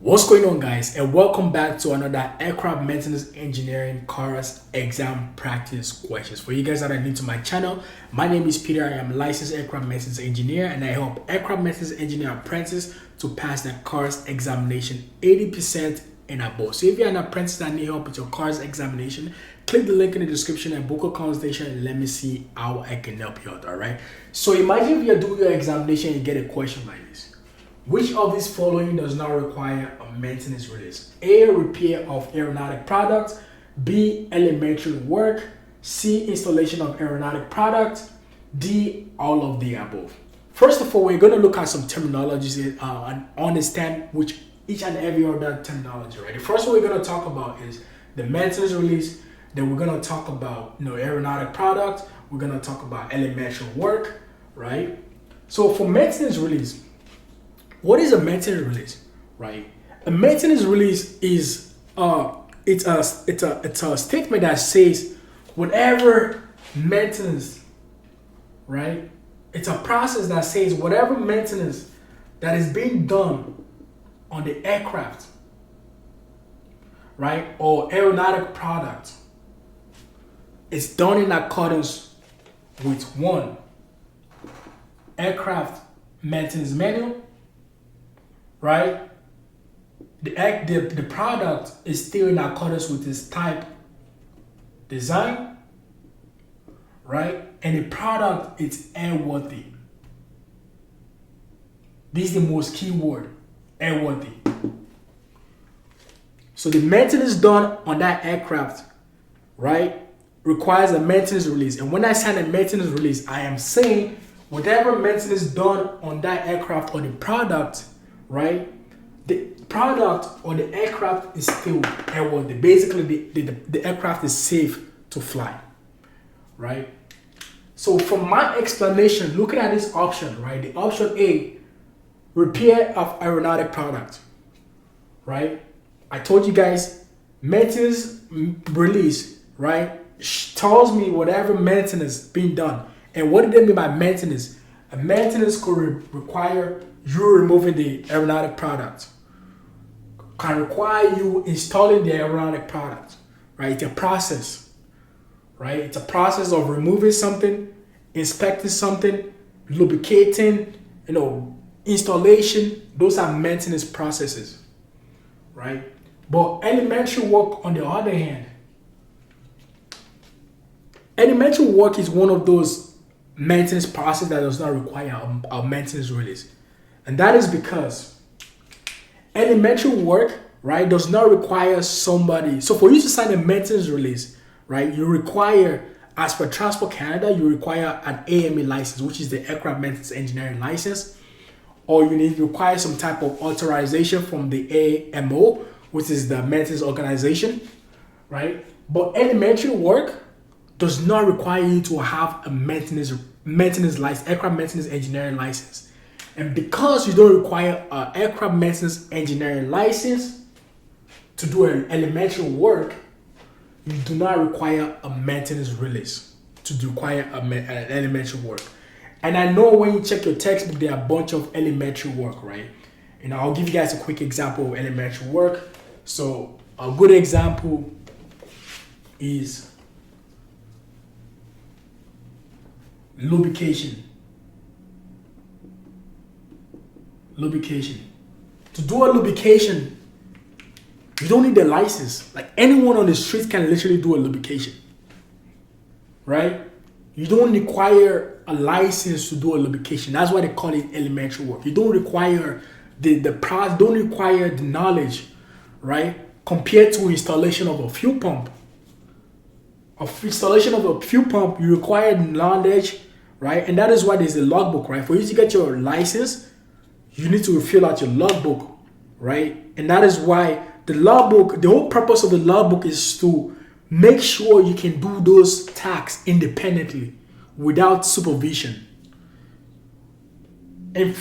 What's going on, guys, and welcome back to another aircraft maintenance engineering course exam practice questions. For you guys that are new to my channel, my name is Peter. I am a licensed aircraft maintenance engineer, and I help aircraft maintenance engineer apprentices to pass that course examination 80% and above. So if you're an apprentice that need help with your course examination, click the link in the description and book a consultation and let me see how I can help you out. All right. So imagine if you're doing your examination and you get a question like this. Which of these following does not require a maintenance release? A. Repair of aeronautic products. B. Elementary work. C. Installation of aeronautic products. D. All of the above. First of all, we're going to look at some terminologies and understand which each and every other terminology. Right. The first one we're going to talk about is the maintenance release. Then we're going to talk about aeronautic products. We're going to talk about elementary work. Right. So for maintenance release, what is a maintenance release, right? A maintenance release is it's a statement that says whatever maintenance, right? It's a process that says whatever maintenance that is being done on the aircraft, right, or aeronautic product, is done in accordance with one aircraft maintenance manual. Right? The product is still in accordance with its type design, right? And the product is airworthy. This is the most key word, airworthy. So the maintenance done on that aircraft, right, requires a maintenance release. And when I sign a maintenance release, I am saying whatever maintenance done on that aircraft or the product, right? The product or the aircraft is still airworthy. Basically, the aircraft is safe to fly, right? So from my explanation, looking at this option, right? The option A, repair of aeronautic product, right? I told you guys, maintenance release, right, tells me whatever maintenance being done. And what do they mean by maintenance? A maintenance could require you removing the aeronautic product, can require you installing the aeronautic product, right? It's a process, right? It's a process of removing something, inspecting something, lubricating, installation. Those are maintenance processes, right? But elementary work, on the other hand, elementary work is one of those maintenance processes that does not require a maintenance release. And that is because elementary work, right, does not require somebody. So for you to sign a maintenance release, right, you require, as per Transport Canada, you require an AME license, which is the Aircraft Maintenance Engineering License, or you require some type of authorization from the AMO, which is the maintenance organization, right? But elementary work does not require you to have a maintenance license, aircraft maintenance engineering license. And because you don't require an aircraft maintenance engineering license to do an elementary work, you do not require a maintenance release to require an elementary work. And I know when you check your textbook, there are a bunch of elementary work, right? And I'll give you guys a quick example of elementary work. So a good example is lubrication. To do a lubrication, you don't need a license. Like anyone on the street can literally do a lubrication, right? You don't require a license to do a lubrication. That's why they call it elementary work. You don't require don't require the knowledge, right? Compared to installation of a fuel pump. Installation of a fuel pump, you require knowledge, right? And that is why there's a logbook, right? For you to get your license, you need to fill out your logbook, right? And that is why the logbook, the whole purpose of the logbook is to make sure you can do those tasks independently without supervision. And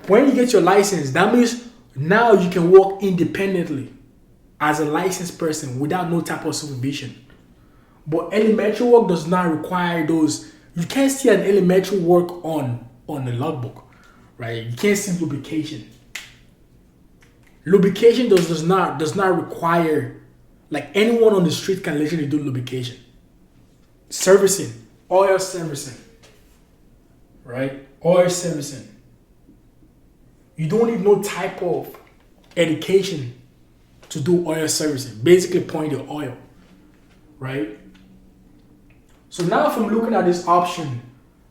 when you get your license, that means now you can work independently as a licensed person without no type of supervision. But elementary work does not require those. You can't see an elementary work on the logbook, right? You can't see lubrication. Lubrication does not require, like, anyone on the street can literally do lubrication. Servicing, oil servicing, right? Oil servicing. You don't need no type of education to do oil servicing. Basically, point your oil, right? So now, if I'm looking at this option,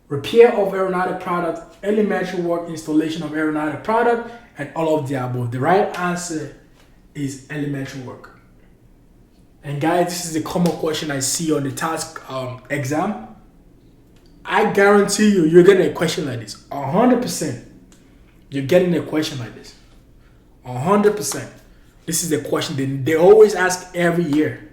repair of aeronautic product, elementary work, installation of aeronautic product, and all of the above. The right answer is elementary work. And guys, this is a common question I see on the task exam. I guarantee you, you're getting a question like this. 100%. You're getting a question like this. 100%. This is the question they always ask every year.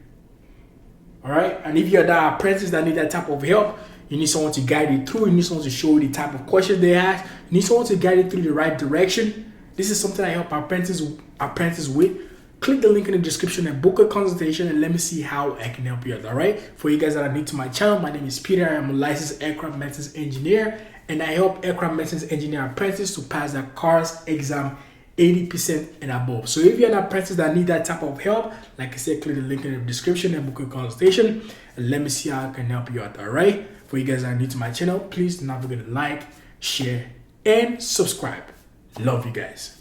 All right? And if you're that apprentice that need that type of help, you need someone to guide you through. You need someone to show you the type of questions they ask. You need someone to guide you through the right direction. This is something I help apprentice with. Click the link in the description and book a consultation, and let me see how I can help you out. All right? For you guys that are new to my channel, my name is Peter. I am a licensed aircraft maintenance engineer, and I help aircraft maintenance engineer apprentices to pass the CARS exam 80% and above. So if you're an apprentice that need that type of help, like I said, click the link in the description and book a consultation, and let me see how I can help you out. All right? For you guys that are new to my channel, please do not forget to like, share, and subscribe. Love you guys.